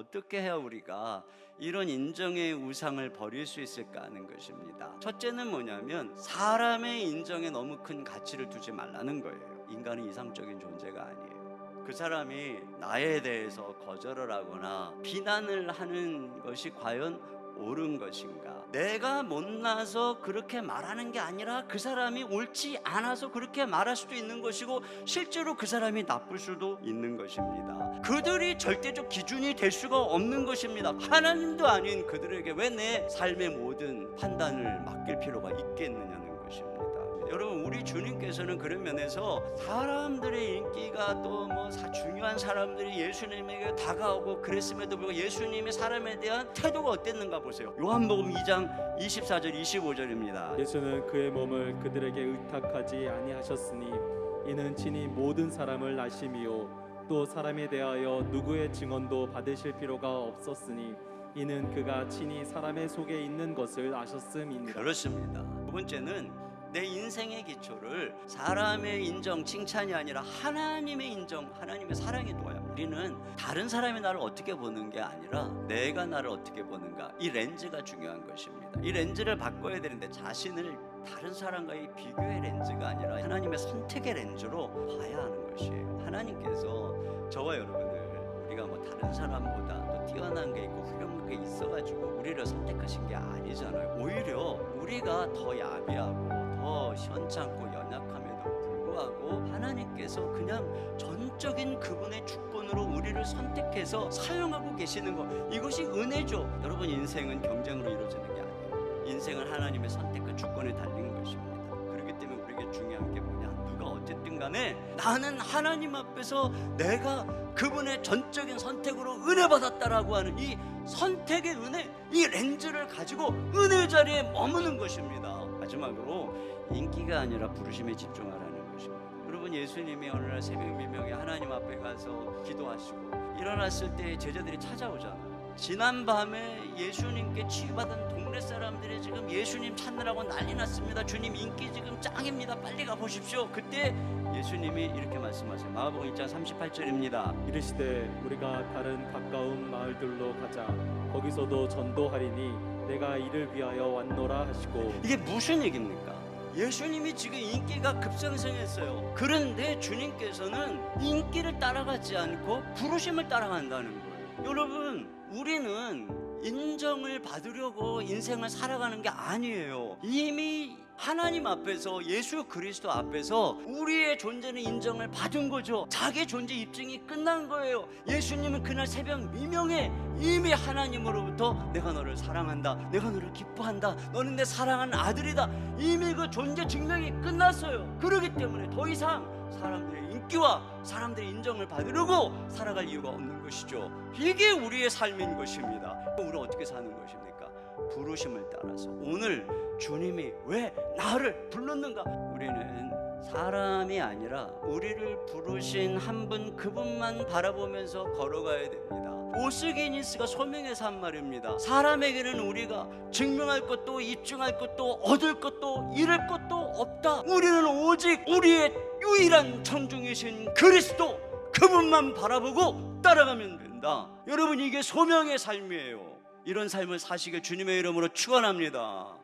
어떻게 해야 우리가 이런 인정의 우상을 버릴 수 있을까 하는 것입니다. 첫째는 뭐냐면 사람의 인정에 너무 큰 가치를 두지 말라는 거예요. 인간은 이상적인 존재가 아니에요. 그 사람이 나에 대해서 거절을 하거나 비난을 하는 것이 과연 옳은 것인가? 내가 못나서 그렇게 말하는 게 아니라 그 사람이 옳지 않아서 그렇게 말할 수도 있는 것이고, 실제로 그 사람이 나쁠 수도 있는 것입니다. 그들이 절대적 기준이 될 수가 없는 것입니다. 하나님도 아닌 그들에게 왜 내 삶의 모든 판단을 맡길 필요가 있겠느냐는 것입니다. 여러분, 우리 주님께서는 그런 면에서 사람들의 인기가 또 중요한 사람들이 예수님에게 다가오고 그랬음에도 불구하고 예수님의 사람에 대한 태도가 어땠는가 보세요. 요한복음 2장 24절 25절입니다. 예수는 그의 몸을 그들에게 의탁하지 아니하셨으니 이는 친히 모든 사람을 아심이요 또 사람에 대하여 누구의 증언도 받으실 필요가 없었으니 이는 그가 친히 사람의 속에 있는 것을 아셨음이니라. 그렇습니다. 두 번째는 내 인생의 기초를 사람의 인정, 칭찬이 아니라 하나님의 인정, 하나님의 사랑에 둬야 합니다. 우리는 다른 사람이 나를 어떻게 보는 게 아니라 내가 나를 어떻게 보는가, 이 렌즈가 중요한 것입니다. 이 렌즈를 바꿔야 되는데 자신을 다른 사람과의 비교의 렌즈가 아니라 하나님의 선택의 렌즈로 봐야 하는 것이에요. 하나님께서 저와 여러분을 우리가 다른 사람보다 또 뛰어난 게 있고 훌륭한 게 있어가지고 우리를 선택하신 게 아니잖아요. 오히려 우리가 더 야비하고 더 시원찮고 연약함에도 불구하고 하나님께서 그냥 전적인 그분의 주권으로 우리를 선택해서 사용하고 계시는 것, 이것이 은혜죠. 여러분, 인생은 경쟁으로 이루어지는 게 아니에요. 인생은 하나님의 선택과 주권에 달린 것입니다. 그렇기 때문에 우리에게 중요한 게 뭐냐, 누가 어쨌든 간에 나는 하나님 앞에서 내가 그분의 전적인 선택으로 은혜 받았다라고 하는 이 선택의 은혜, 이 렌즈를 가지고 은혜 자리에 머무는 것입니다. 마지막으로 인기가 아니라 부르심에 집중하라는 것입니다. 여러분, 예수님이 어느 날 새벽 미명에 하나님 앞에 가서 기도하시고 일어났을 때 제자들이 찾아오잖아요. 지난 밤에 예수님께 치유받은 동네 사람들이 지금 예수님 찾느라고 난리 났습니다. 주님 인기 지금 짱입니다. 빨리 가보십시오. 그때 예수님이 이렇게 말씀하세요. 마가복음 1장 38절입니다. 이르시되 우리가 다른 가까운 마을들로 가자. 거기서도 전도하리니 내가 이를 위하여 왔노라 하시고. 이게 무슨 얘기입니까? 예수님이 지금 인기가 급상승했어요. 그런데 주님께서는 인기를 따라가지 않고 부르심을 따라간다는 거예요. 여러분, 우리는 인정을 받으려고 인생을 살아가는 게 아니에요. 이미 하나님 앞에서, 예수 그리스도 앞에서 우리의 존재는 인정을 받은 거죠. 자기 존재 입증이 끝난 거예요. 예수님은 그날 새벽 미명에 이미 하나님으로부터 내가 너를 사랑한다, 내가 너를 기뻐한다, 너는 내 사랑하는 아들이다, 이미 그 존재 증명이 끝났어요. 그렇기 때문에 더 이상 사람들의 인기와 사람들의 인정을 받으려고 살아갈 이유가 없는 것이죠. 이게 우리의 삶인 것입니다. 우리는 어떻게 사는 것입니까? 부르심을 따라서. 오늘 주님이 왜 나를 불렀는가? 우리는 사람이 아니라 우리를 부르신 한 분, 그분만 바라보면서 걸어가야 됩니다. 오스게니스가 소명에서 한 말입니다. 사람에게는 우리가 증명할 것도 입증할 것도 얻을 것도 잃을 것도 없다. 우리는 오직 우리의 유일한 청중이신 그리스도, 그분만 바라보고 따라가면 된다. 여러분, 이게 소명의 삶이에요. 이런 삶을 사시길 주님의 이름으로 축원합니다.